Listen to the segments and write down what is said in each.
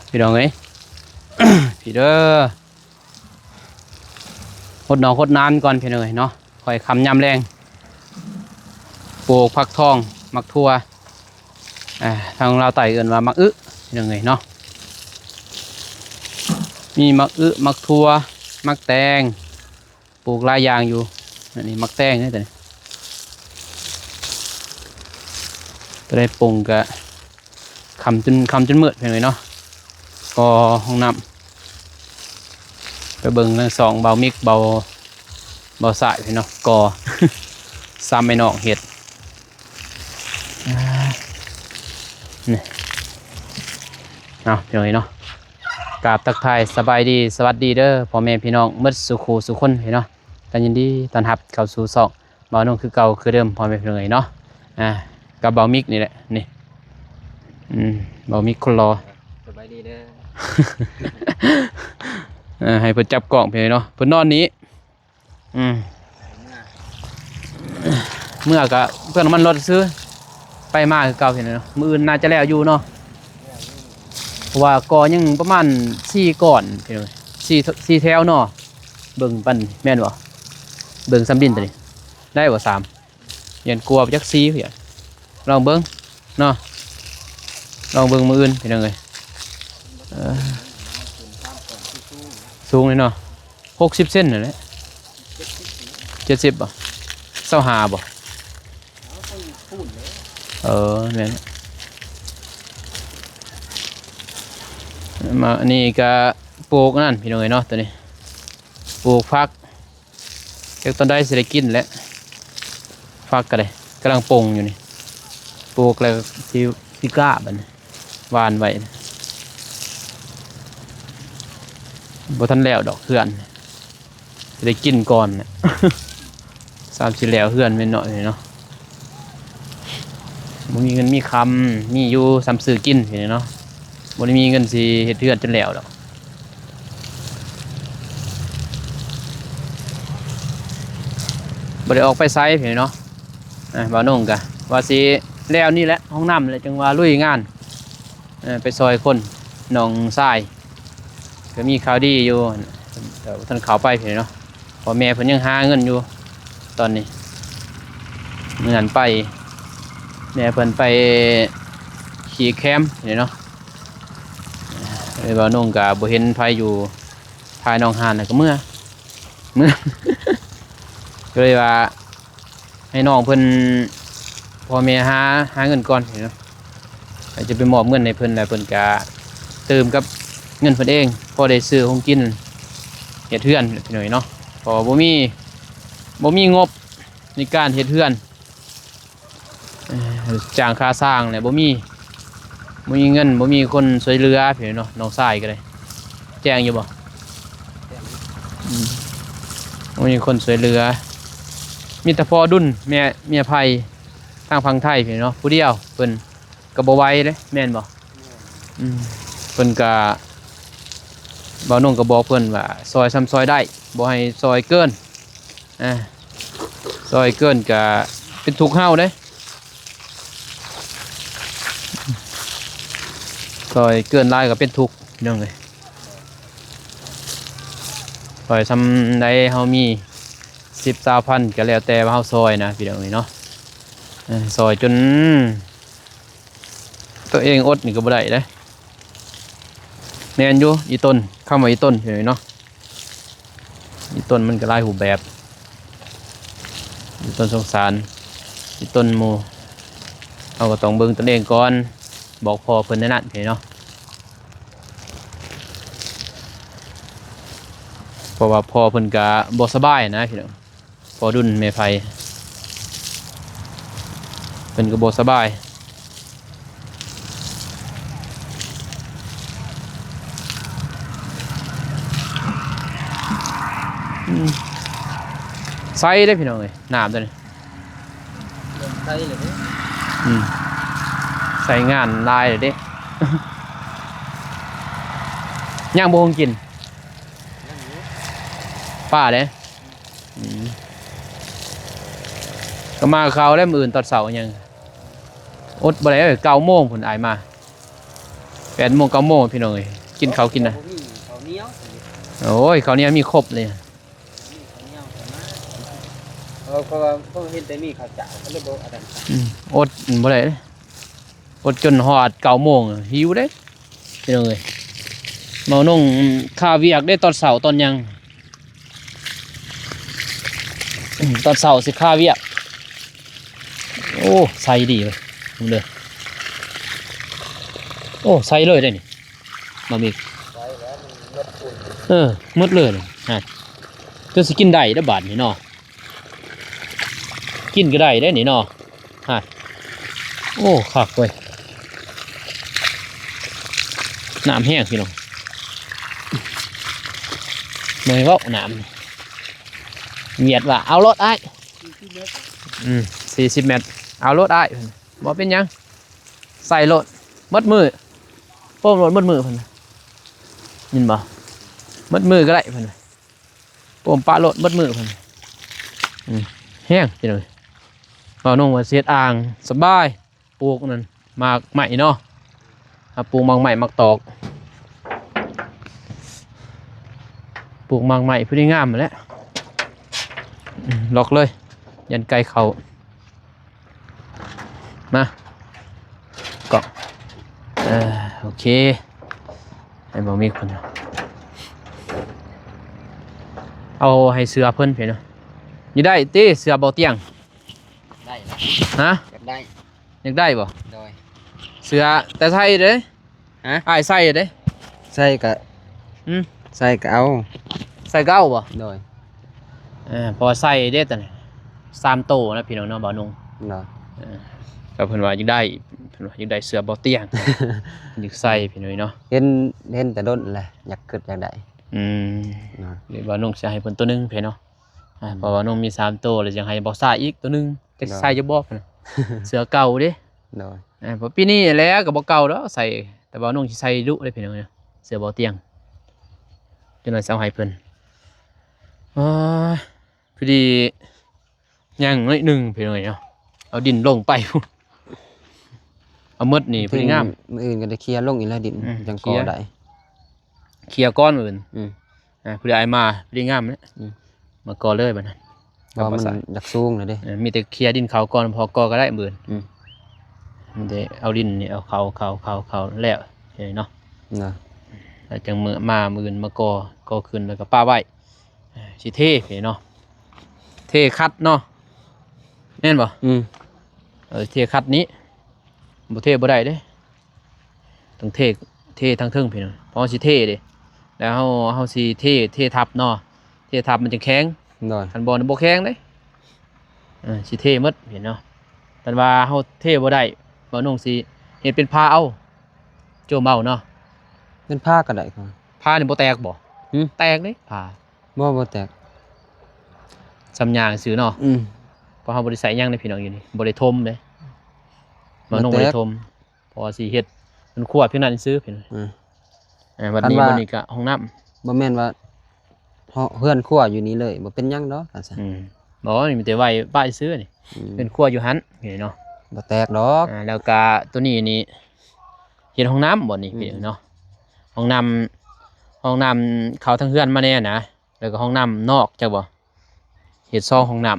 พี่น้องเอ้ย พี่เด้อหดหนองหดน้ำก่อนพี่น้องเอ้ยเนาะคอยคำยำแรงปลูกผักทองมักทั่วทางเราไต่เอื่นว่ามักพี่น้องเอ้ยเนาะมีมักมักทั่วมักแตงปลูกหลายอย่างอยู่นี่มักแตงนี่แต่ก็ได้ปรุงกะคำจนมืดพี่น้องเอ้ยเนาะก็ห้องน้ำไปเบิ่งทั้งสองเบามิกเบาสายพี่เนาะกอ ซ้ำไม่นอกเห็ดนี่เอาพี่น้องเนาะกราบทักทายสบายดีสวัสดีเด้อพ่อแม่พี่น้องมืดสุขสุขคนพี่เนาะกันยินดีต้อนรับเข้าสู่ซอกเบาหนุ่มคือเก่าคือเดิมพ่อแม่พี่น้องเนาะกับเบามิกนี่แหละนี่เบามิกคนรอสบายดีเด้อ ให้เพิ่นจับกล่องไปเนาะเพิ่นนอนนี้เมื่อก็เพื่อนมันรถซื้อไปมาคือเก่าเห็นเนาะมื้ออื่นน่าจะแล้วอยู่เนาะเพราะว่าก่อยังประมาณ4ก่อนพี่น้อง4แถวเนาะเบิ่งปั่นแม่นบ่เบิ่งซ้ำดินตัวนี้ได้บ่3ยันกลัวจัก4เพิ่นลองเบิ่งเนาะลองเบิ่งมื้ออื่นพี่น้องเอ้ยสูงเลยเนาะ60 เซนนั่นแหละ70บ่25บ่เนี่ยมาอันนี้ก็ปลูกนั่นพี่น้องเนาะตัวนี้ปลูกฟักเก็บต้นได้สิได้กินแล้วฟักก็ได้กำลังปงอยู่นี่ปลูกแล้วที่ก้าบัดวานไว้บ่ทันแล้วดอกเพื่อนสิได้กินก่อนเนี่ย30แล้วเพื่อนเป็นหน่อยเนาะบ่มีเงินมีคำมีอยู่ซ้ำซื้อกินเห็นเนาะบ่ได้มีเงินสิเฮ็ดเพื่อนจนแล้วดอกบ่ได้ออกไปไสเห็นเนาะบ่าวนุ่งกะว่าสิแล้วนี่แหละห้องน้ำเลยจังว่าลุยงานไปซอยคนหนองทรายก็มีข่าวดีอยู่แต่ท่านเขาไปเห็นเนาะพ่อแม่เพิ่นยังหาเงินอยู่ตอนนี้เงินไปแม่เพิ่นไปขี่แคมป์นี่เนาะเลยบ่าวนุ่งก็บ่เห็นไผอยู่ภายหนองหานน่ะก็เมื่อ ก็เลยว่าให้น้องเพิ่นพ่อแม่หาเงินก่อนเนาะจะไปมอบเงินให้เพิ่นแล้วเพิ่นก็เติมกับเงินเพิ่นเองพอได้ซื้อของกินเฮ็ดเฮือนพี่น้อยเนาะเพราะบ่มีงบในการเฮ็ดเฮือนจ้างค่าสร้างเนี่ยบ่มีเงินบ่มีคนช่วยเหลือพี่เนาะน้องชายก็ได้แจ้งอยู่บ่บ่มีคนช่วยเหลือมีแต่พ่อดุลเมียไผทางฝั่งไทยพี่เนาะผู้เดียวเพิ่นก็บ่ไหวเด้แม่นบ่เพิ่นก็บ่าวนุ่งก็บอกเพิ่นว่าซอยซ้ำซอยได้บ่ให้ซอยเกินซอยเกินก็เป็นทุกข์เฮาเด้ซอยเกินหลายก็เป็นทุกข์พี่น้องเอ้ยซอยซ้ำใดเฮามี10-20,000ก็แล้วแต่ว่าเฮาซอยนะพี่น้องเอ้ยเนาะซอยจนตัวเองอดนี่ก็บ่ได้เด้แม่นอยู่อีต้นเข้ามาอีต้นเห็นไหมเนาะอีต้นมันก็หลายรูปแบบอีต้นสงสารอีต้นหมู่เอาก็ต้องเบิ่งตนเองก่อนบอกพ่อเพิ่นนั่นเห็นเนาะเพราะว่าพ่อเพิ่นก็บ่สบายนะพี่น้องพ่อดุลแม่ไผเพิ่นก็บ่สบายไซได้พี่น้องเลยน้ำตัวนี้ใส่เลยใส่งานลายเลยเด้ ย่างโบงกินป้าเด้ก็มาเขาได้มื้ออื่นตอนเสาร์ยังอดบ่ได้9 โมงผลอายมา 8 โมง 9 โมงพี่น้องเอ้ยกินข้าวกินนะ บ่มีข้าวเหนียว โอ้ยข้าวเหนียวมีครบเลย มีข้าวเหนียวก็มาเพราะว่าพวกเห็นแต่มีข้าวเจ้าก็เลยบ่อันนั้น อดบ่ได้เด้อดจนฮอด9 โมงหิวเด้พี่น้องเอ้ยเมานุ่งข้าวเวียกได้ตอนเช้าตอนยังตอนเช้าสิข้าวเวียกโอ้ใส่ดีเลยดูเลยโอ้ใส่เลยได้นี่มามี ไว้แล้วมันลดฝุ่น หมดเลยนี่ฮะจนสิกินได้ได้อบาดนี่เนาะกินก็ได้ได้นี่เนาะฮะโอ้คักเว้ยน้ำแห้งพี่น้องเมยเว่าน้ำเมียดว่าเอารถไอ้40 เมตรเอารถไอ้บ่เป็นหยังใส่รถมัดมือโป้มรถมัดมือเพิ่นน่ะยินบ่มัดมือก็ได้เพิ่นน่ะโป้มปะรถมัดมือเพิ่นน่ะแห้งพี่น้องบ่าวน้องว่าเสียดอ่างสบายปลูกนั่นหมากใหม่เนาะปลูกหมากใหม่หมากตอกปลูกหมากใหม่เพื่อได้งามมาแล้วล็อกเลยยันไกลเขามาเกาะโอเคให้บอกมีคนเอาให้เสือเพิ่นเพียเนาะอยู่ได้ตีเสือเบาเตียง ได้แล้ว ฮะ อยากได้ อยากได้บ่ โดย เสือแต่ใส่เด้ ฮะ อ้ายใส่เด้ ใส่ก็ อืม ใส่ก็เอา ใส่เก้าบ่ โดย พอใส่เด้แต่นี่3 โตนะพี่น้องเนาะบ่าวนุ่ง เนาะ ก็เพิ่นว่าอยากได้เพิ่นว่าอยากได้เสือเบาเตียง อยากใส่พี่น้อยเนาะ เห็นแต่ด้นแหละอยากเกิดอยากได้ เนาะ เดี๋ยวบ่าวนุ่งสิให้เพิ่นตัวหนึงพี่เนาะเพราะว่านุ่งมี3 โตแล้วยังให้บ่ซ่าอีกตัวหนึงจะใส่จะบ่พุ่นน่ะ เสือเก่าเด้ โดย เพราะปีนี้แหล้วก็บ่เก่าดอกใส่แต่บ่าวนุ่งสิใส่ดุเลยพี่น้องเนาะเสือเบาเตียงจังได๋สิเอาให้เพิ่นอ้ายพอดียังน้อยหนึงพี่น้อยเนาะเอาดินลงไปพุ่นเอาหมดนี่พอดีงาม มื้ออื่นก็ได้เคลียร์ลงอีกแล้วดิน จัง เคลี ก่อย ร์ ได้ เคลียร์ก้อนอื่น อืม ผู้ใดมาพอดีงามเนี่ย อืม มาก่อเลยบัดนั้น เพราะมันอยากสูงเลยเด้ มีแต่เคลียร์ดินเขาก่อนพอก่อก็ได้หมื่น อืม มันจะเอาดินนี่เอาเขาแล้วเห็นเนาะ เนาะ แล้วจังมือมาหมื่นมาก่อขึ้นแล้วก็ป้าไว้สิเท่เห็นเนาะเท่คัดเนาะแน่นบ่ เท่คัดนี้บ่เท่บ่ได้เด้ต้องเท่ทั้งเทิงพี่น้องเพราะสิเท่เด้แล้วเฮาสิเท่ทับเนาะเท่ทับมันจะแข็ง โดย คันบอลบ่แข็งเด้สิเท่หมดเห็นเนาะแต่ว่าเฮาเท่บ่ได้บ่นุ่งสิเฮ็ดเป็นผ้าเอาโจมเอาเนาะ เป็นผ้าก็ได้ครับ ผ้านี่บ่แตกบ่ หืม แตกเด้ผ้า บ่แตก สำยางซื้อเนาะ อืม เพราะเฮาบ่ได้ใส่หยังในพี่น้องอยู่นี่บ่ได้ทมเด้บ่นุ่ง บ่ บ่ แตก ได้ทมเพราะว่าสิเฮ็ดมันขวดเพียงนั้นซื้อพี่น้อง อืม วัน คัน นี้ ว่า วันนี้ก็ห้องน้ำ บ่แม่นว่าเฮือนครัวอยู่นี่เลยบ่เป็นหยังดอกว่าซั่น บ่นี่มีแต่ไว้ป้ายซื้อนี่ อืม เป็นครัวอยู่หั่นนี่เนาะ บ่แตกดอก แล้วก็ตัวนี้นี่เห็นห้องน้ำบ่นี่พี่เนาะห้องน้ำเขาทั้งเฮือนมาแน่นะแล้วก็ห้องน้ำนอกจักบ่เฮ็ดซองห้องน้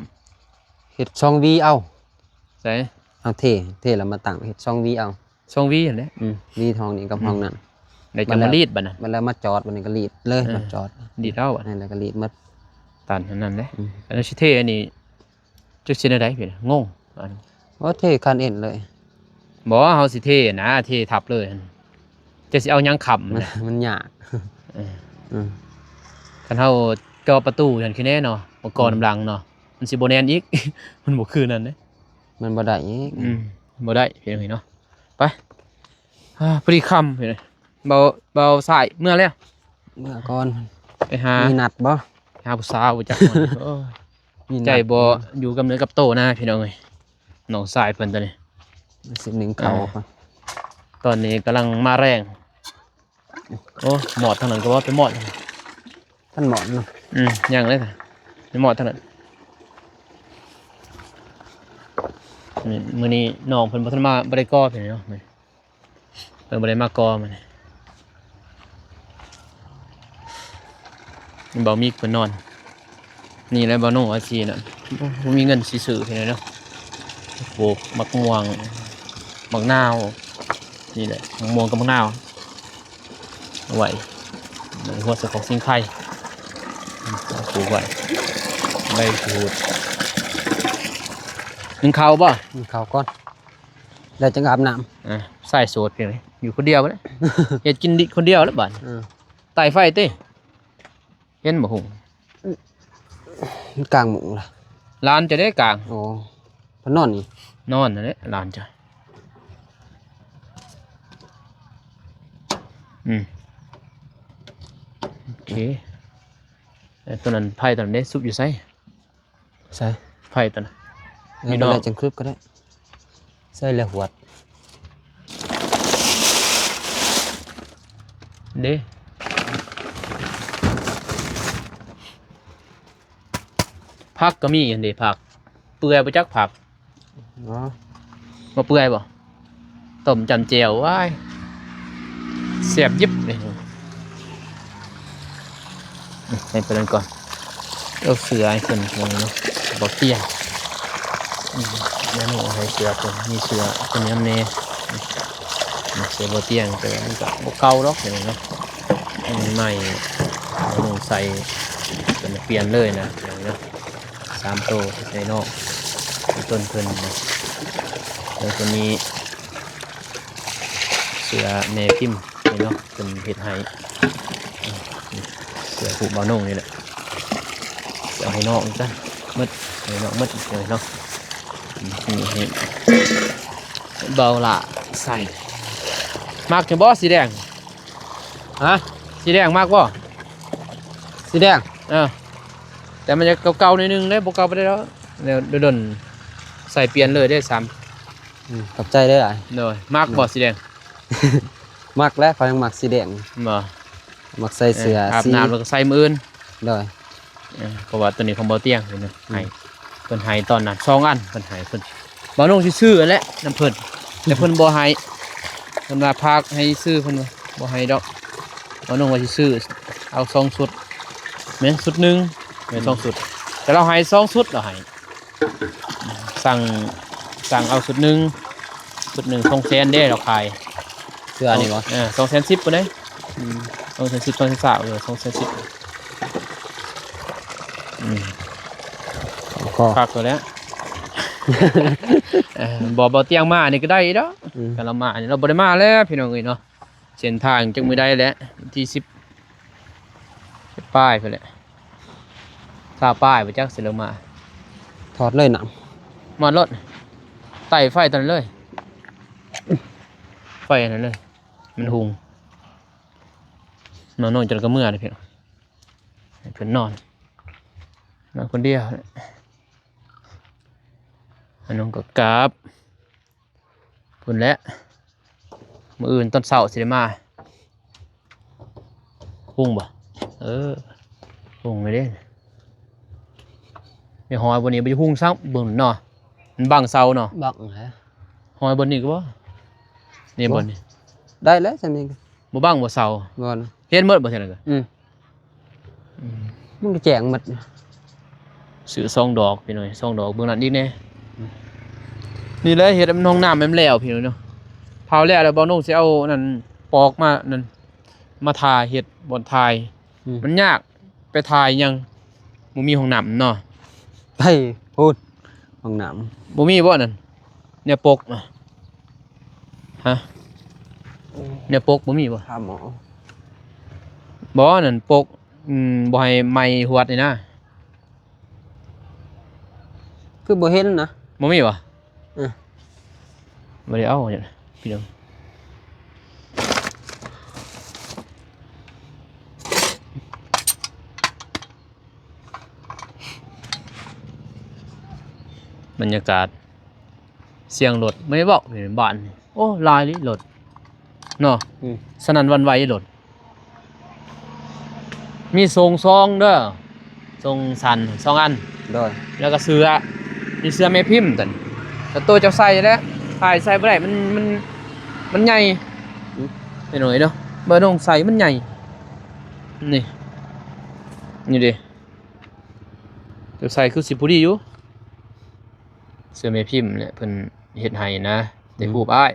เฮ็ดช่องวีเอา ำใส่ เอาเทแล้วมาตั้งเฮ็ดช่องวีเอา ซองวีหั่นแหละ วีทองนี่กับห้องนั้น ได้จะมารีดบัดน่ะ มันแล้วมาจอดมันนี่ก็รีดเลย เออ มาจอด รีดเอาบัด นั่นแล้วก็รีดหมด ตันอันนั้นเด้ อืม อันนั้นสิเทอันนี้จักสิได้พี่งงอัน ว่าเทคันเอ็นเลย บ่เฮาสิเทนะเททับเลยหั่นจะสิเอาหยังค้ำ มัน นะ มันยาก เออ อืม คันเฮาจ่อประตูหั่นคือแน่เนาะบ่ก่อน้ำลังเนาะมันสิบ่แน่นอีก มันบ่คือนั่นเด้ มันบ่ได้อีก บ่ได้เพียงเนาะไปพอดีค่ำเห็นไหมเบาสายเมื่อแล้ว เมื่อก่อน ไปหา มีนัดบ่ ผู้สาวจักมันโอ้ย มีนัด ใจบ่อยู่กับเนื้อกับโตนะพี่น้องเอ้ยน้องสายเพิ่นตัวนี้ สิหนึ่งเขาก่อน ตอนนี้กำลังมาแรงโอ้หมอดทางนั้นก็ว่าไปหมอด ท่านหมอนเนาะ ยังเลยค่ะไปหมอดทางนั้นนี่มื้อนี้น้องเพิ่นบ่ทันมาบ่ได้ก่อพี่น้องเพิ่นบ่ได้มากอมัน เบามีเพิ่นนอนนี่แหละบ่น้องอาชีน่ะบ่มีเงินสิซื้อเพิ่นเนาะปลูกมะม่วงมะนาวนี่แหละมะม่วงกับมะนาวเอาไว้ในหัวเสือของสิงไข่ปลูกไว้ใบหูดนึ่งข้าวบ่ กินข้าวก่อนแล้วจะอาบน้ำ ใส่โสดเพียงเลยอยู่คนเดียวเลย เฮ็ดกินดิคนเดียวแล้วบัด ไต่ไฟเต้เห็นบ่หุง กลางมุงล่ะ ร้านจะได้กลาง โอ้พนอนนี่ นอนนั่นแหละร้านจ้ะโอเคตัวนั้นไผ่ตัวนั้นได้ซุปอยู่ไส ใส่ ไผ่ตัวนั้น มี มี ด ด อ อก กจังครึบก็ได้ใส่แล้วหวด เด้ผักก็มีอันเด้ผักเปื่อยบ่จักผัก อ๋อ มาเปื่อยบ่ต้มจำเจียวว้ายเสียบยิบเลยให้ไปเล่นก่อนเอาเสือให้เพิ่นลงเนาะบ่เตี้ยแม่หนูให้เสือเพิ่นมีเสือเพิ่นยำแน่เสือบ่เตี้ยงแต่มันก็บ่เก่าดอกอย่างนี้เนาะมันใหม่เอาลงใส่เป็นเปลี่ยนเลยนะอย่างนี้เนาะ3โตใส่นอกต้นเพิ่นนะแล้วตัวนี้เสือแม่พิมพ์นี่เนาะเป็นเฮ็ดให้เสือผูกบ่าวนุ่งนี่แหละเสือให้นอกอีกจ้ะมืดให้นอกมืดเลยเนาะนี่ให้เบาละใส่มากจังบ่สีแดง ฮะ สีแดงมากบ่ สีแดง แต่มันจะเก่าๆนิดนึงได้บ่เก่าไปได้แล้วเดี๋ยวดนใส่เปลี่ยนเลยได้ซ้ ขอบใจเด้ออ้าย ำเลยมากบ่สีแดง มักแล้วเขายังมักสีแดง บ่ มักใส่เสื้อ อาบ สี น้ำแล้วก็ใส่มืออื่น เลย เพราะว่าตัวนี้ของบ่เตียงเพิ่นให้เพิ่นให้ตอนนั้น2อันเพิ่นให้เพิ่นบ่น้องสิซื้ออันแหละน้ำเพิ่นแต่เพิ่นบ่ให้เพิ่นว่าพากให้ซื้อเพิ่นว่าบ่ให้ดอกบ่น้องว่าสิซื้อเอา2ชุดแม่นชุดหนึงแม่น2ชุดแต่เราให้2ชุดเราให้สั่งเอาชุดหนึง200,000เด้เราขาย เสื้อนี่บ่ 210,000พุ่นเด้210 220เออ210ก็ ฝากตัวแล้ว บ่เตียงมานี่ก็ได้เนาะกันเรามานี่เราบ่ได้มาแล้วพี่น้องเอ้ยเนาะเส้นทางจังมื้อใดแล้วที่10ป้ายพุ่นแหละถ้าป้ายบ่จักสิลงมา ถอดเลยน้ มอดรถไต่ไฟตอนนั้นเลยไฟอันนั้นเลยมันหุงนอนจนก็เมื่อยเลยพี่น้องให้เพิ่นนอนคนเดียวอันน้องก็กราบพุ่นแหละมื้ออื่นตอนเช้าสิได้มาหุงบ่หุงไม่ได้ไอ้หอยบนนี้ไปหุงซ้ำเบิ่งเนาะมันบังเสาเนาะ ำบักฮะ หอยบนนี้ก็บ่นี่บนนี้ ได้แล้วจังนี้ บ่บังบ่เสา บ่นะ เฮ็ดหมดบ่ซั่นก็ มันก็แจงหมด ซื้อ2ดอกพี่น้อย2ดอกเบิ่งนั่นอีกแน่นี่แหละเฮ็ดให้มันห้องน้ำมันแล้วพี่น้อยเนาะเผาแล้วบ่น้องสิเอานั่นปอกมานั่นมาทาเฮ็ดบ่ทายมันยากไปทายยังบ่มีห้องน้ำเนาะ ไปพูดห้องน้ บ่มีบ่นั่นเนี่ยปกฮะเนี่ยปกบ่มีบ่ ำหาหมอ บ่นั่นปกบ่ให้ไม้หวดนี่นะ คือบ่เห็นนะ บ่มีบ่ เออ บ่ได้เอาเนี่ยพี่น้องบรรยากาศเสียงรถไม่ได้บอกเห็นบ้านโอ้ลายลิรถเนาะสนั่นหวันไหวรถมีทรงซองเด้อทรงสัน2อัน โดย แล้วก็เสื้อมีเสื้อแม่พิมพ์ตันแต่ตัวเจ้าใส่แล้วถ่ายใส่บ่ได้มันใหญ่ไปหน่อยเนาะเบอร์น้องใส่มันใหญ่นี่ นี่ดิเดี๋ยวใส่คือสิผู้ดีอยู่เสื้อแม่พิมพ์เนี่ยเพิ่นเฮ็ดให้นะได้รูปอ้าย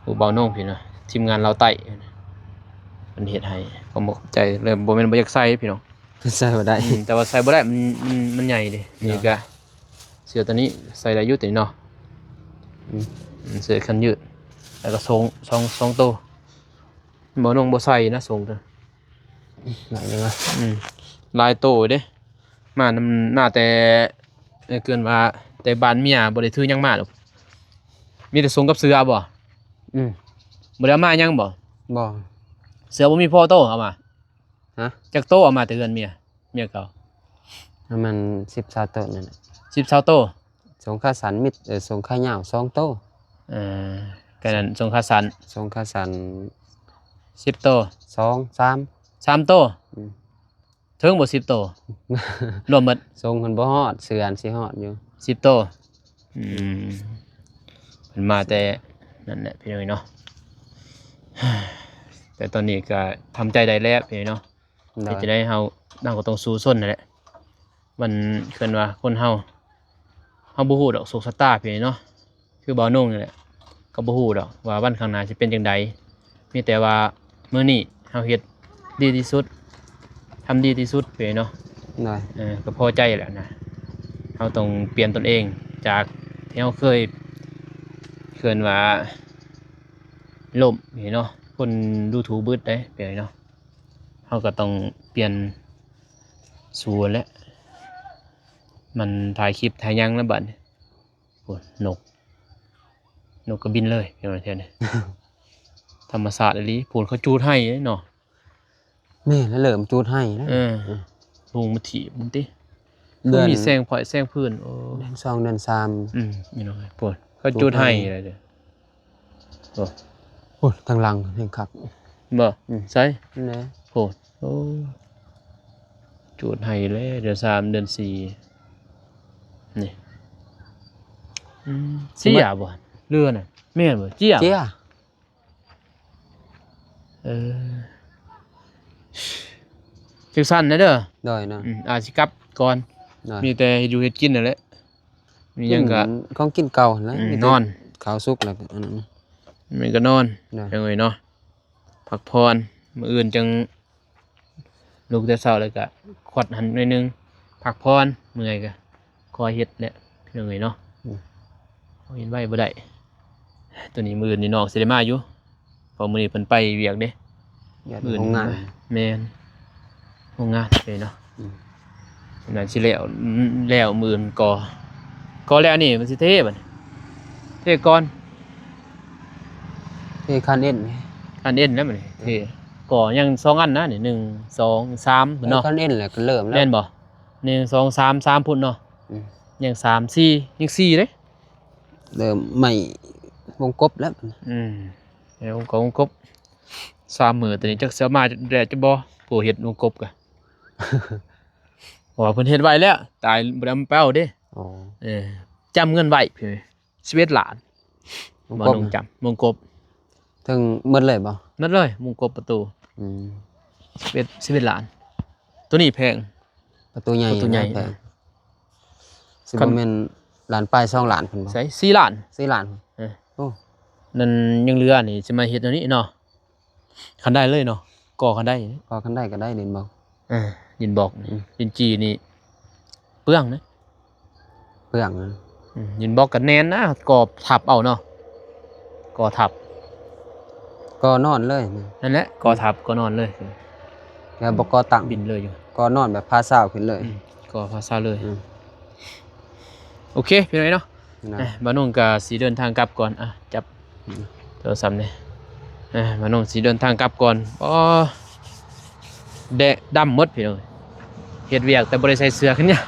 รูปเบาโน่งพี่เนาะทีมงานเราไต่เพิ่นเฮ็ดให้ก็บ่เข้าใจเลยบ่แม่นบ่อยากใส่พี่น้อง ใส่บ่ได้ แต่ว่าใส่บ่ได้มันใหญ่ดินี่ก็เสื้อตัวนี้ใส่ได้อยู่ตัวนี้เนาะเสื้อคันยืดแล้วก็ทรงตัวบ่น้องบ่ใส่นะทรงตัว ไหนยังไง ลายโตเด้มานำหน้าแต่เกินว่าแต่บ้านเมียบ่ได้ถือหยังมาหรอกมีแต่ทรงกับเสื้อบ่บ่ได้เอามาหยังบ่ บ่ เสื้อบ่มีพอโตเอามา ฮะ จักโตเอามาแต่เฮือนเมียเก่า มัน10-20ต้นนั่นน่ะ 10 20โต สงขาสันมิดสงขายาว2โต เออก็นั้นทรงขาสั้น สงขาสัน 10โต 2 3 3โตถึงบ่10โตรวมหมด ทรงมันบ่ฮอดเสืออันสิฮอดอยู่ 10โตเพิ่นมาแต่นั่นแหละพี่น้องเนาะ แต่ตอนนี้ก็ทำใจได้แล้วพี่เนาะที่จะได้เฮานั่งก็ต้องสู้ส้นนั่นแหละมันเคินว่าคนเฮาบ่ฮู้ดอกโชคชะตาพี่เนาะคือบ่าวนุ่งนี่แหละก็บ่ฮู้ดอกว่าวันข้างหน้าสิเป็นจังไดมีแต่ว่ามื้อนี้เฮาเฮ็ดดีที่สุดทำดีที่สุดพี่เนาะ ได้ ก็พอใจแล้วนะเฮาต้องเปลี่ยนตนเองจากที่เฮาเคยเคินว่าล่มพี่เนาะคนดูถูกบึดได้พี่เนาะเฮาก็ต้องเปลี่ยนสู่แล้วมันถ่ายคลิปถ่ายหยังแล้วบัดนี้โอ้นกก็บินเลยพี่น้องเท่านี้ ธรรมศาสตร์อีหลีพูนเขาจูดให้เนาะ แม่แล้วเหลิมจูดให้นะ ลุงมาถีบมันติ เดือน มีแซงพอยแซงพื้นโอ้ เดือน2เดือน3 นี่น้อยปวดเขาจูดให้อะไรเด้อโอ้ โอ้ยทางหลังเห็นคัก บ่ใช่ นั่นแหละ โอ้โอ้จูดให้เลยเดือน3เดือน4นี่เจียบ่เรือน่ะแม่นบ่เจีย เจีย จังซั่นนะเด้อ ดอยนะ อาจสิกลับก่อน ได้ มีแต่เฮ็ดอยู่เฮ็ดกินนั่นแหละมีหยังก็ ของกินเก่าแล้ว นอน ข้าวสุกแล้วก็อันนั้น มันก็นอน ได้ จังเลยเนาะพักผ่อนมื้ออื่นจังลุกแต่เช้าแล้วก็ขวดหันหน่อยนึงพักผ่อนเมื่อยก็คอยเฮ็ดแหละพี่น้องเอ้ยเนาะเอาเห็นไว้บ่ได้ตัวนี้มื้ออื่นนี่น้องสิได้มาอยู่เพราะมื้อนี้เพิ่นไปเวียกเด้ อยาก มื้อ โรงงาน แม่นโรงงานเลยเนาะน่าสิแล้วมื้ออื่นก่อแล้วนี่มันสิเทบัดนี้เทก่อน ที่คันเอ็น อันเอ็นแล้วบัดนี้เทก่อยัง2อันนะนี่1 2 3พุ่นเนาะ คันเอ็นแหละก็เริ่มแล้ แม่ วน บ่1 2 3 3พุ่นเนาะยัง3 4ยัง4เด้ เริ่มใหม่วงกบแล้ว แล้ววงกบ3มื้อตัวนี้จักสิเอามาแดดจะบ่ผู้เฮ็ดวงกบก็ เพราะว่าเพิ่นเฮ็ดไว้แล้วตายบ่ได้เอามาแป้วเด้ อ๋อ จำเงินไว้พี่11ล้าน วง บ่ กบ ต้องจำวงกบ ถึงหมดเลยบ่ หมดเลยวงกบประตู11ล้าน ตัวนี้แพง ประตูใหญ่ ประตูใหญ่ แพงสิบ่แม่นล้านปลาย2ล้านเพิ่นบ่ ใส่4ล้าน 4ล้าน นั่นยังเหลือนี่สิมาเฮ็ดอันนี้เนาะคันได้เลยเนาะก่อคันได้ พอคันได้ก็ได้เด่นบ่ ยินบอกนี่ยินจีนี่เปลืองนะ เปลืองนะ ยินบอกกันแน่นนะก่อทับเอาเนาะก่อทับ ก็นอนเลย นั่นแหละก่อทับก็นอนเลย แล้วบ่ก็ตั้ง บินเลยอยู่ ก็นอนแบบพาสาวขึ้นเลย ก่อภาษาเลย โอเคพี่น้อยเนาะ นะ บ้านนงก็สีเดินทางกลับก่อนจับโทรศัพท์เนี่ยบ้านนงสีเดินทางกลับก่อนแดะดำหมดพี่น้อยเฮ็ดเวียกแต่บ่ได้ใส่เสื้อขึ้นเนี่ย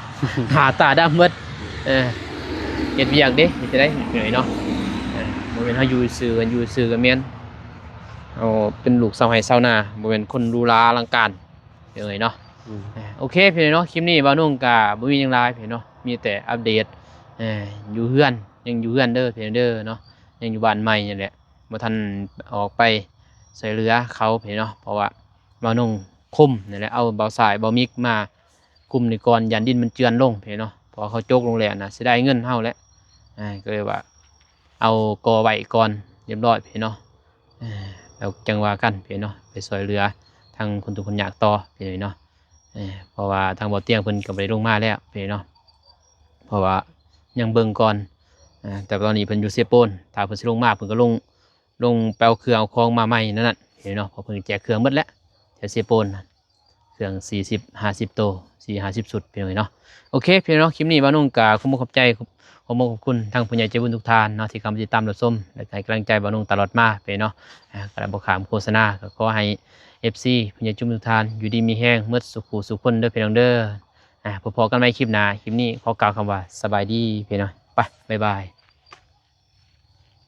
หาตาดำหมดเฮ็ดเวียกเด้จะได้พี่น้อยเนาะบ่แม่นเฮาอยู่ซื่อกันอยู่ซื่อกันแม่นเอาเป็นลูกสาวไร่ชาวนาบ่แม่นคนดูลาอลังการพี่น้อยเนาะ โอเคพี่น้องคลิปนี้บ่าวนุ่งก็บ่มีหยังหลายพี่น้องมีแต่อัปเดตอยู่เฮือนยังอยู่เฮือนเด้อพี่น้องเด้อเนาะยังอยู่บ้านใหม่นี่แหละบ่ทันออกไปช่วยเหลือเขาพี่น้องเพราะว่าบ่าวนุ่ง คมนี่แหละเอาเบาสายเบามิกมาคุมในก่อนยันดินมันเจือนลงพี่เนาะพอเขาโจกลงแล้วนะสิได้เงินเฮาแล้วก็เลยว่าเอากอไว้ก่อนเรียบร้อยพี่เนาะแล้วจังว่ากันพี่เนาะไปซอยเรือทางคนทุกคนอยากต่อพี่เนาะเพราะว่าทางบ่อเตียงเพิ่นก็บ่ได้ลงมาแล้วพี่เนาะเพราะว่ายังเบิ่งก่อนแต่ตอนนี้เพิ่นอยู่เสียโปนถ้าเพิ่นสิลงมาเพิ่นก็ลงแปลเครื่องเอาของมาใหม่นั่นน่ะพี่เนาะเพราะเพิ่นแจกเครื่องหมดแล้วแถวเสียโปนเครื่อง40-50 โต40-50 สุดพี่น้องเนาะโอเคพี่น้องคลิปนี้บ่าวนุ่งก็ขอบใจขอบคุณทางผู้ใหญ่ใจบุญทุกท่านเนาะที่เข้ามาติดตามรับชมและให้กำลังใจบ่าวนุ่งตลอดมาพี่เนาะกระบ่ขามโฆษณาก็ขอให้ FC ผู้ใหญ่จุ่มทุกท่านอยู่ดีมีแห้งเมื่อสุขสุขคนเด้อพี่น้องเด้อพอๆกันใหม่คลิปหน้าคลิปนี้ขอกล่าวคำว่าสบายดีพี่น้องไปบ๊ายบาย